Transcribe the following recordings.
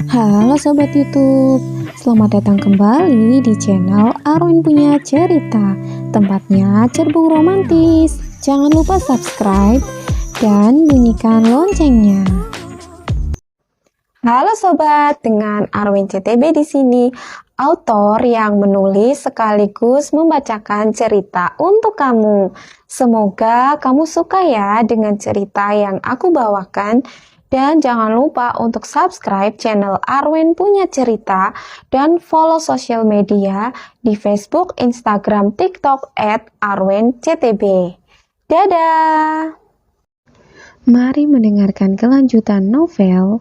Halo Sobat YouTube, selamat datang kembali di channel Arwin Punya Cerita. Tempatnya cerbung romantis. Jangan lupa subscribe dan bunyikan loncengnya. Halo Sobat, dengan Arwin CTB di sini, autor yang menulis sekaligus membacakan cerita untuk kamu. Semoga kamu suka ya dengan cerita yang aku bawakan. Dan jangan lupa untuk subscribe channel Arwin Punya Cerita dan follow sosial media di Facebook, Instagram, TikTok @arwinctb. Dadah! Mari mendengarkan kelanjutan novel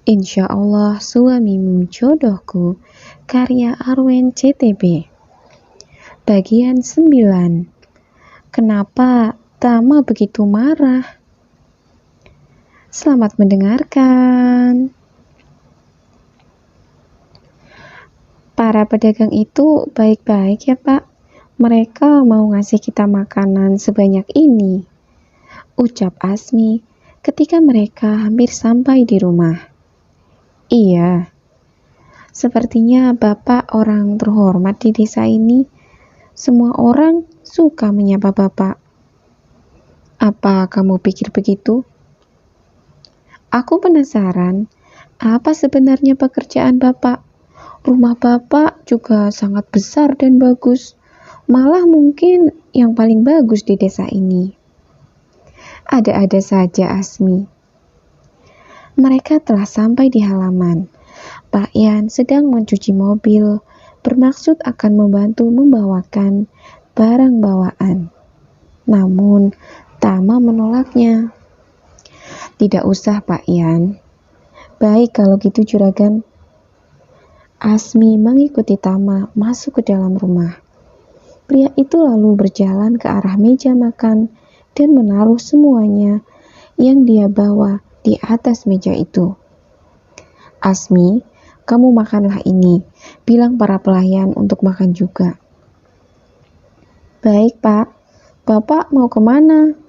Insya Allah Suamimu Jodohku karya Arwin CTB. Bagian 9. Kenapa Tama begitu marah? Selamat mendengarkan. Para pedagang itu baik-baik ya Pak. Mereka mau ngasih kita makanan sebanyak ini, ucap Asmi ketika mereka hampir sampai di rumah. Iya, sepertinya Bapak orang terhormat di desa ini. Semua orang suka menyapa Bapak. Apa kamu pikir begitu? Aku penasaran, apa sebenarnya pekerjaan Bapak? Rumah Bapak juga sangat besar dan bagus, malah mungkin yang paling bagus di desa ini. Ada-ada saja, Asmi. Mereka telah sampai di halaman. Pak Yan sedang mencuci mobil, bermaksud akan membantu membawakan barang bawaan. Namun, Tama menolaknya. Tidak usah Pak Yan. Baik kalau gitu juragan. Asmi mengikuti Tama masuk ke dalam rumah. Pria itu lalu berjalan ke arah meja makan dan menaruh semuanya yang dia bawa di atas meja itu. Asmi, kamu makanlah ini. Bilang para pelayan untuk makan juga. Baik Pak. Bapak mau kemana?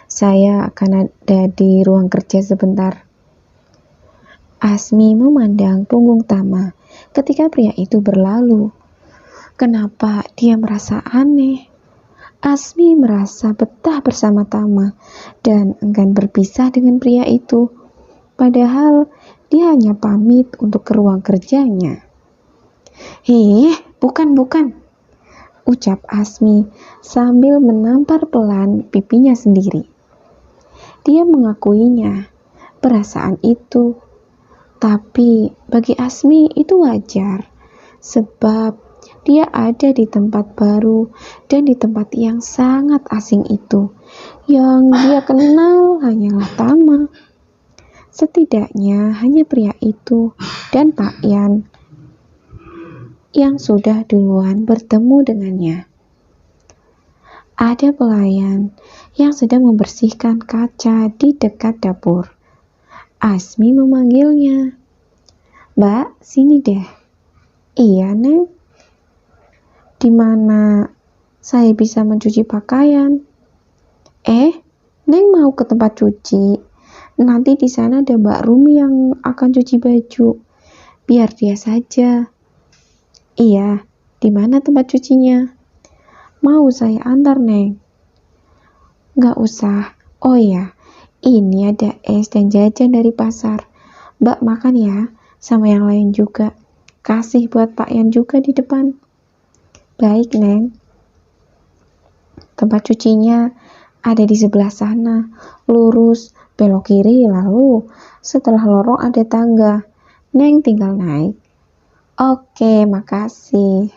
Saya akan ada di ruang kerja sebentar. Asmi memandang punggung Tama ketika pria itu berlalu. Kenapa dia merasa aneh? Asmi merasa betah bersama Tama dan enggan berpisah dengan pria itu. Padahal dia hanya pamit untuk ke ruang kerjanya. Bukan, ucap Asmi sambil menampar pelan pipinya sendiri. Dia mengakuinya, perasaan itu. Tapi bagi Asmi itu wajar, sebab dia ada di tempat baru dan di tempat yang sangat asing itu. Yang dia kenal hanyalah Tama. Setidaknya hanya pria itu dan Pak Yan yang sudah duluan bertemu dengannya. Ada pelayan yang sedang membersihkan kaca di dekat dapur. Asmi memanggilnya. Mbak, sini deh. Iya, Neng. Di mana saya bisa mencuci pakaian? Neng mau ke tempat cuci. Nanti di sana ada Mbak Rumi yang akan cuci baju. Biar dia saja. Iya, di mana tempat cucinya? Mau saya antar, Neng. Nggak usah. Oh ya, ini ada es dan jajan dari pasar. Mbak makan ya, sama yang lain juga. Kasih buat Pak Yan juga di depan. Baik, Neng. Tempat cucinya ada di sebelah sana. Lurus, belok kiri, lalu setelah lorong ada tangga. Neng tinggal naik. Oke, makasih.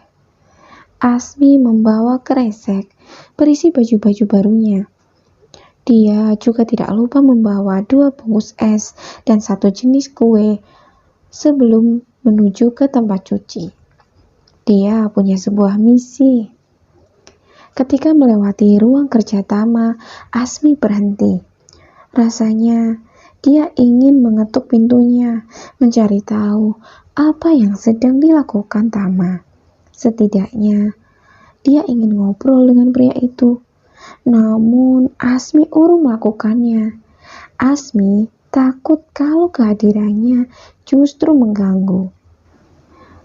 Asmi membawa kresek berisi baju-baju barunya. Dia juga tidak lupa membawa 2 bungkus es dan 1 jenis kue sebelum menuju ke tempat cuci. Dia punya sebuah misi. Ketika melewati ruang kerja Tama, Asmi berhenti. Rasanya dia ingin mengetuk pintunya, mencari tahu apa yang sedang dilakukan Tama. Setidaknya dia ingin ngobrol dengan pria itu. Namun Asmi urung melakukannya. Asmi takut kalau kehadirannya justru mengganggu.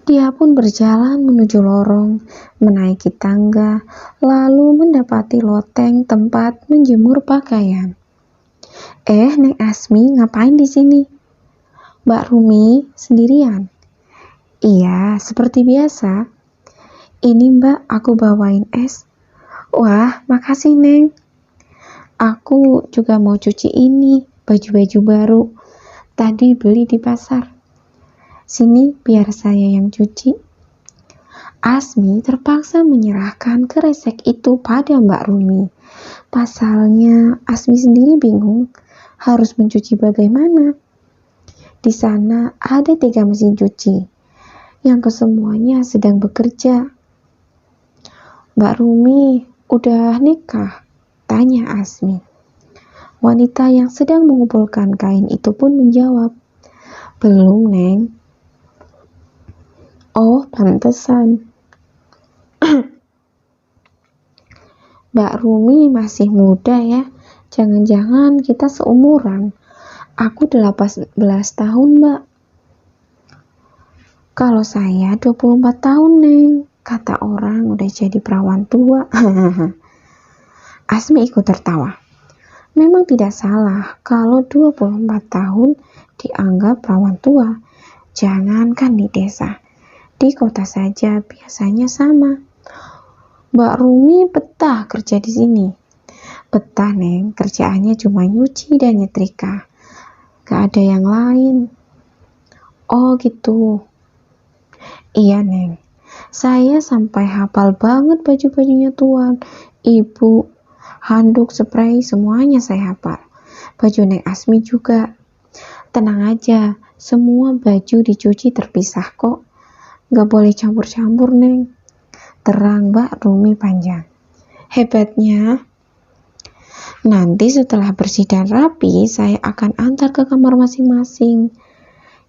Dia pun berjalan menuju lorong, menaiki tangga, lalu mendapati loteng tempat menjemur pakaian. Neng Asmi ngapain di sini? Mbak Rumi sendirian? Iya, seperti biasa. Ini Mbak, aku bawain es. Wah, makasih Neng. Aku juga mau cuci ini, baju-baju baru. Tadi beli di pasar. Sini biar saya yang cuci. Asmi terpaksa menyerahkan kresek itu pada Mbak Rumi. Pasalnya Asmi sendiri bingung harus mencuci bagaimana. Di sana ada 3 mesin cuci yang kesemuanya sedang bekerja. Mbak Rumi udah nikah? Tanya Asmi. Wanita yang sedang mengumpulkan kain itu pun menjawab, belum Neng. Oh, pantesan. Mbak Rumi masih muda ya. Jangan-jangan kita seumuran. Aku 18 tahun, Mbak. Kalau saya 24 tahun, Neng. Kata orang udah jadi perawan tua. Asmi ikut tertawa. Memang tidak salah kalau 24 tahun dianggap perawan tua. Jangankan di desa. Di kota saja biasanya sama. Mbak Rumi betah kerja di sini. Betah Neng, kerjaannya cuma nyuci dan nyetrika. Gak ada yang lain. Oh gitu. Iya Neng, saya sampai hafal banget baju-bajunya tuan, ibu, handuk, spray, semuanya saya hafal. Baju Neng Asmi juga. Tenang aja, semua baju dicuci terpisah kok. Gak boleh campur-campur Neng. Terang Mbak Rumi panjang. Hebatnya. Nanti setelah bersih dan rapi, saya akan antar ke kamar masing-masing.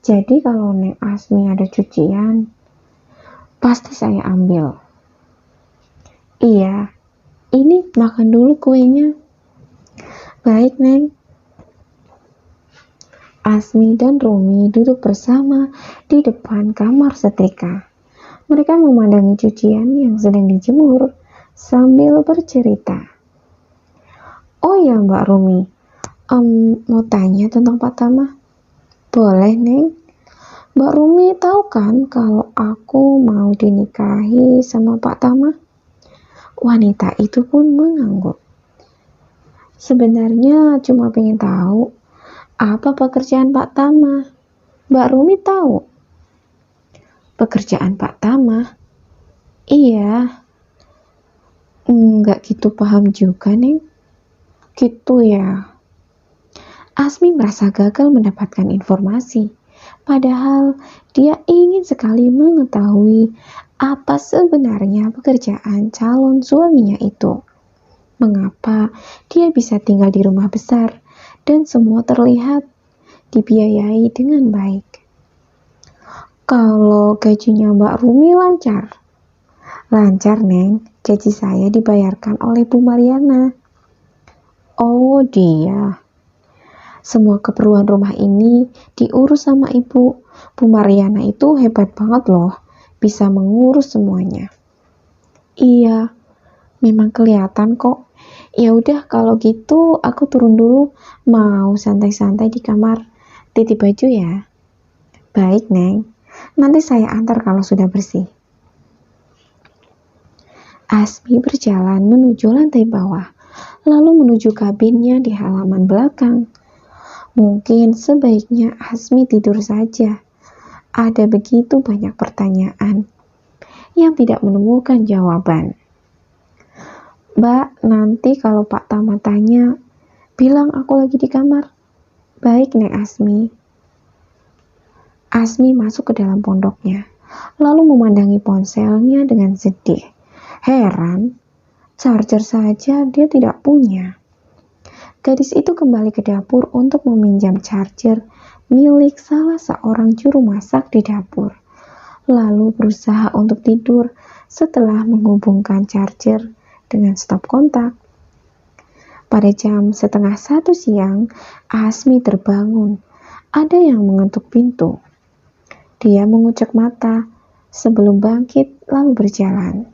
Jadi kalau Neng Asmi ada cucian, pasti saya ambil. Iya, ini makan dulu kuenya. Baik Neng. Asmi dan Rumi duduk bersama di depan kamar setrika. Mereka memandangi cucian yang sedang dijemur sambil bercerita. Oh ya Mbak Rumi, mau tanya tentang Pak Tama? Boleh Neng. Mbak Rumi tahu kan kalau aku mau dinikahi sama Pak Tama? Wanita itu pun mengangguk. Sebenarnya cuma pengen tahu apa pekerjaan Pak Tama. Mbak Rumi tahu. Pekerjaan Pak Tama? Iya. Enggak gitu paham juga, Neng. Gitu ya. Asmi merasa gagal mendapatkan informasi. Padahal dia ingin sekali mengetahui apa sebenarnya pekerjaan calon suaminya itu. Mengapa dia bisa tinggal di rumah besar dan semua terlihat dibiayai dengan baik. Kalau gajinya Mbak Rumi lancar? Lancar, Neng. Gaji saya dibayarkan oleh Bu Mariana. Oh, dia. Semua keperluan rumah ini diurus sama Ibu. Bu Mariana itu hebat banget loh. Bisa mengurus semuanya. Iya, memang kelihatan kok. Ya udah kalau gitu aku turun dulu, mau santai-santai di kamar. Titip baju ya. Baik Neng, nanti saya antar kalau sudah bersih. Asmi berjalan menuju lantai bawah, lalu menuju kabinnya di halaman belakang. Mungkin sebaiknya Asmi tidur saja. Ada begitu banyak pertanyaan yang tidak menemukan jawaban. Mbak, nanti kalau Pak Tama tanya, bilang aku lagi di kamar. Baik, Neng Asmi. Asmi masuk ke dalam pondoknya, lalu memandangi ponselnya dengan sedih. Heran, charger saja dia tidak punya. Gadis itu kembali ke dapur untuk meminjam charger milik salah seorang juru masak di dapur. Lalu berusaha untuk tidur setelah menghubungkan charger dengan stop kontak. Pada jam 12:30 siang, Asmi terbangun. Ada yang mengetuk pintu. Dia mengucek mata sebelum bangkit lalu berjalan.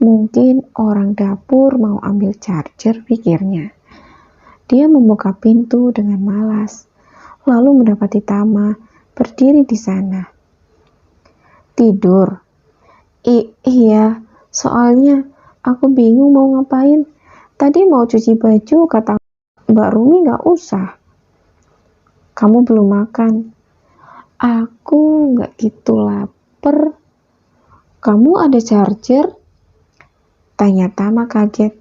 Mungkin orang dapur mau ambil charger, pikirnya. Dia membuka pintu dengan malas, lalu mendapati Tama berdiri di sana. Tidur? Iya, soalnya aku bingung mau ngapain. Tadi mau cuci baju, kata Mbak Rumi gak usah. Kamu belum makan. Aku gak gitu lapar. Kamu ada charger? Tanya Tama kaget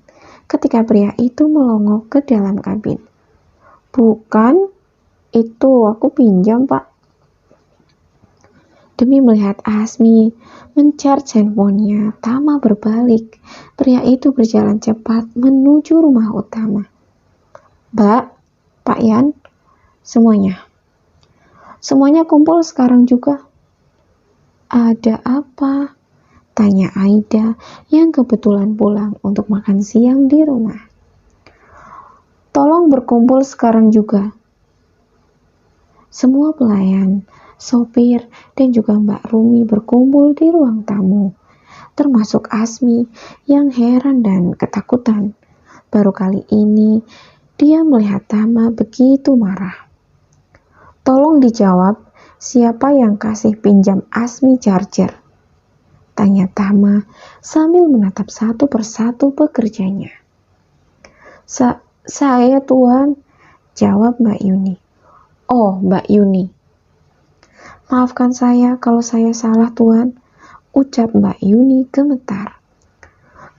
ketika pria itu melongo ke dalam kabin. Bukan, itu aku pinjam, Pak. Demi melihat Asmi men-charge handphonenya, Tama berbalik. Pria itu berjalan cepat menuju rumah utama. Mbak, Pak Yan, semuanya kumpul sekarang juga. Ada apa? Tanya Aida yang kebetulan pulang untuk makan siang di rumah. Tolong berkumpul sekarang juga. Semua pelayan, sopir, dan juga Mbak Rumi berkumpul di ruang tamu, termasuk Asmi yang heran dan ketakutan. Baru kali ini dia melihat Tama begitu marah. Tolong dijawab, siapa yang kasih pinjam Asmi charger? Tanya Tama sambil menatap satu persatu pekerjanya. Saya, Tuan, jawab Mbak Yuni. Oh, Mbak Yuni. Maafkan saya kalau saya salah, Tuan, ucap Mbak Yuni gemetar.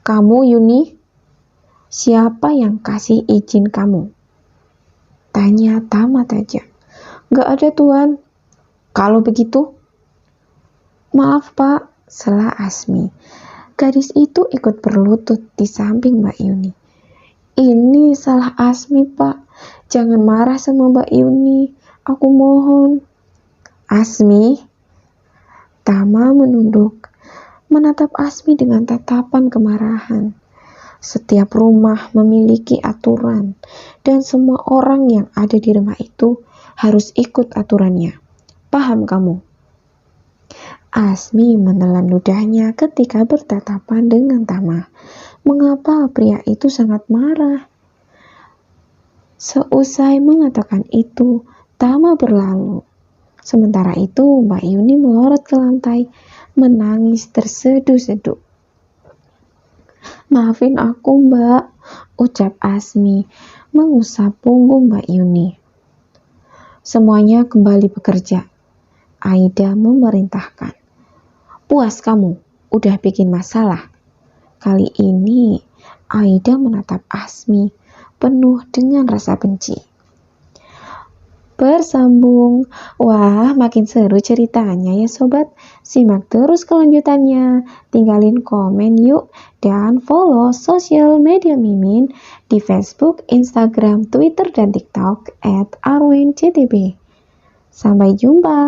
Kamu, Yuni? Siapa yang kasih izin kamu? Tanya Tama tajam. Gak ada, Tuan. Kalau begitu? Maaf, Pak, sela Asmi. Gadis itu ikut berlutut di samping Mbak Yuni. Ini salah Asmi, Pak. Jangan marah sama Mbak Yuni. Aku mohon. Asmi. Tama menunduk, menatap Asmi dengan tatapan kemarahan. Setiap rumah memiliki aturan, dan semua orang yang ada di rumah itu harus ikut aturannya. Paham kamu? Asmi menelan ludahnya ketika bertatapan dengan Tama. Mengapa pria itu sangat marah? Seusai mengatakan itu, Tama berlalu. Sementara itu, Mbak Yuni melorot ke lantai, menangis terseduh-seduh. Maafin aku, Mbak, ucap Asmi, mengusap punggung Mbak Yuni. Semuanya kembali bekerja, Aida memerintahkan. Puas kamu, udah bikin masalah. Kali ini, Aida menatap Asmi, penuh dengan rasa benci. Bersambung. Wah, makin seru ceritanya ya sobat. Simak terus kelanjutannya. Tinggalin komen yuk dan follow sosial media Mimin di Facebook, Instagram, Twitter, dan TikTok @arwenctb. Sampai jumpa.